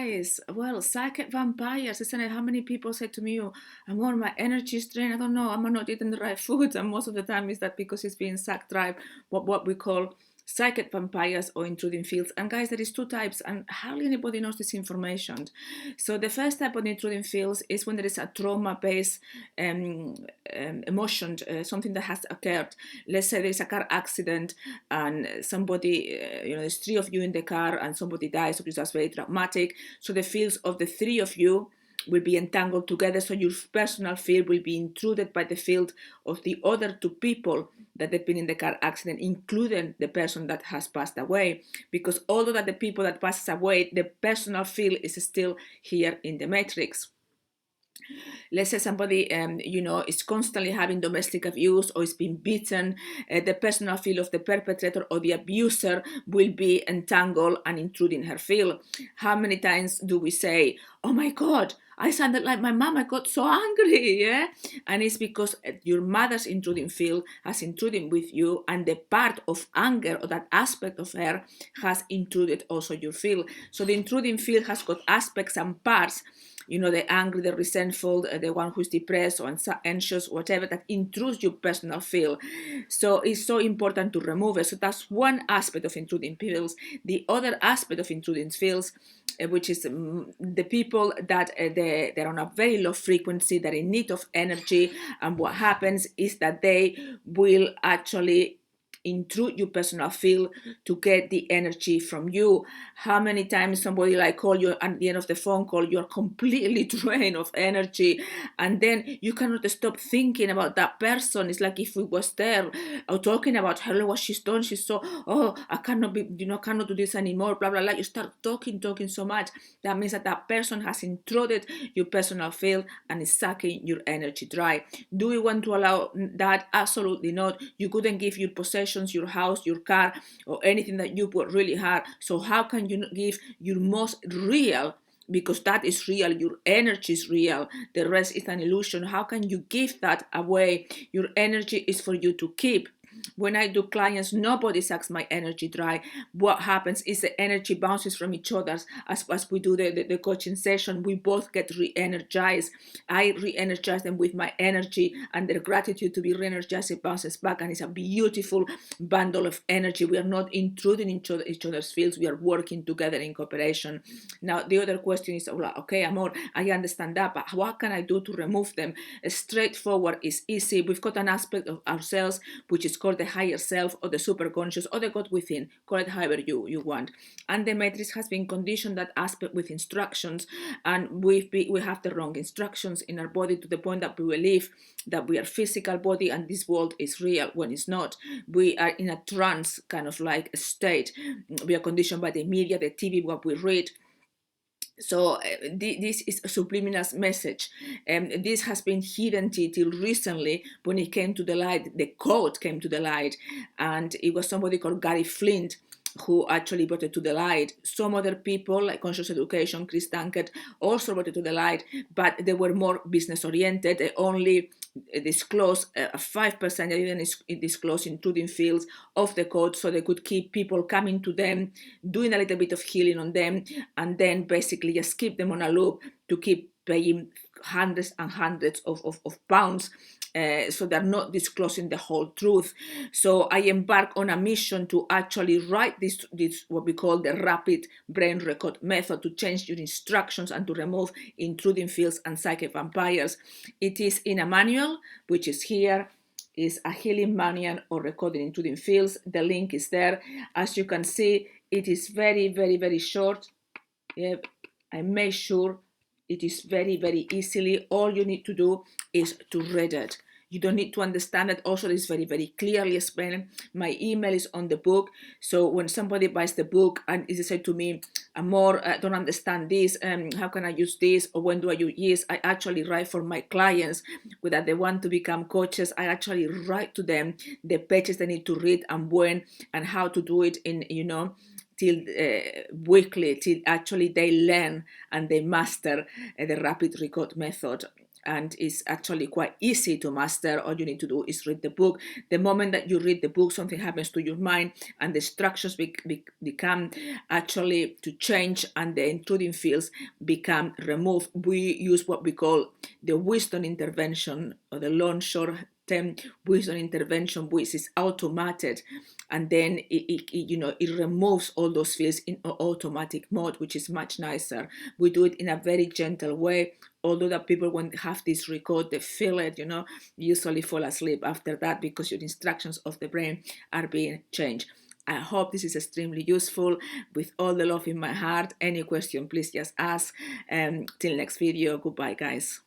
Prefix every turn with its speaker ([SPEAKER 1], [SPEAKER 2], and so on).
[SPEAKER 1] Guys, well, psychic vampires, isn't it? How many people say to me, oh, Amor, my energy is drained. I don't know, I'm not eating the right food. And most of the time is that because it's being sucked dry, what we call psychic vampires or intruding fields. And guys, there is two types, and hardly anybody knows this information. So the first type of intruding fields is when there is a trauma-based emotion, something that has occurred. Let's say there's a car accident and somebody, there's three of you in the car and somebody dies, which is very dramatic. So the fields of the three of you will be entangled together, so your personal field will be intruded by the field of the other two people that have been in the car accident, including the person that has passed away, because although that the people that passes away, the personal field is still here in the matrix. Let's say somebody, is constantly having domestic abuse or is being beaten, the personal field of the perpetrator or the abuser will be entangled and intruding her field. How many times do we say, oh my God, I sounded like my mom, I got so angry, yeah? And it's because your mother's intruding field has intruded with you, and the part of anger or that aspect of her has intruded also your field. So the intruding field has got aspects and parts, the angry, the resentful, the one who's depressed or anxious, whatever, that intrudes your personal field. So it's so important to remove it. So that's one aspect of intruding fields. The other aspect of intruding fields, which is the people that they're on a very low frequency, they're in need of energy, and what happens is that they will actually intrude your personal field to get the energy from you. How many times somebody like call you at the end of the phone call, you're completely drained of energy, and then you cannot stop thinking about that person. It's like if we was there or talking about her, what she's done, she's so, oh, I cannot be, cannot do this anymore, blah blah blah. You start talking so much. That means that that person has intruded your personal field and is sucking your energy dry. Do we want to allow that? Absolutely not. You couldn't give your possessions, your house, your car, or anything that you put really hard. So how can you give your most real, because that is real, your energy is real, the rest is an illusion? How can you give that away? Your energy is for you to keep. When I do clients, nobody sucks my energy dry. What happens is the energy bounces from each other. As we do the coaching session, we both get re-energized. I re-energize them with my energy, and their gratitude to be re-energized, it bounces back, and it's a beautiful bundle of energy. We are not intruding into each other's fields. We are working together in cooperation. Now, the other question is, okay, Amor, I understand that, but what can I do to remove them? Straightforward is easy. We've got an aspect of ourselves which is called the higher self or the superconscious or the God within. Call it however you want. And the matrix has been conditioned, that aspect, with instructions, and we have the wrong instructions in our body, to the point that we believe that we are physical body and this world is real when it's not. We are in a trance kind of like state. We are conditioned by the media, the TV, what we read. So this is a subliminal message, and this has been hidden till recently. When it came to the light, the code came to the light, and it was somebody called Gary Flint who actually brought it to the light. Some other people, like Conscious Education, Chris Dunkett, also brought it to the light, but they were more business oriented. They only disclose 5%, they didn't disclose intruding fields of the code, so they could keep people coming to them, doing a little bit of healing on them, and then basically just keep them on a loop to keep paying hundreds and hundreds of pounds. So they're not disclosing the whole truth. So I embark on a mission to actually write this what we call the rapid brain record method, to change your instructions and to remove intruding fields and psychic vampires. It is in a manual, which is here. Is a healing manual or recording intruding fields. The link is there. As you can see, it is very, very, very short. Yep. I made sure it is very, very easily. All you need to do is to read it. You don't need to understand it. Also, it's very, very clearly explained. My email is on the book. So when somebody buys the book and is said to me, Amor, I don't understand this, how can I use this, or when do I use this? I actually write for my clients whether they want to become coaches. I actually write to them the pages they need to read and when and how to do it in, till weekly, till actually they learn and they master the rapid record method. and it's actually quite easy to master. All you need to do is read the book. The moment that you read the book, something happens to your mind, and the structures become actually to change, and the intruding fields become removed. We use what we call the wisdom intervention, or the long short term wisdom intervention, which is automated, and then it removes all those fields in automatic mode, which is much nicer. We do it in a very gentle way. Although that people, when they have this record, they feel it, usually fall asleep after that, because your instructions of the brain are being changed. I hope this is extremely useful. With all the love in my heart, any question, please just ask. Till next video, goodbye guys.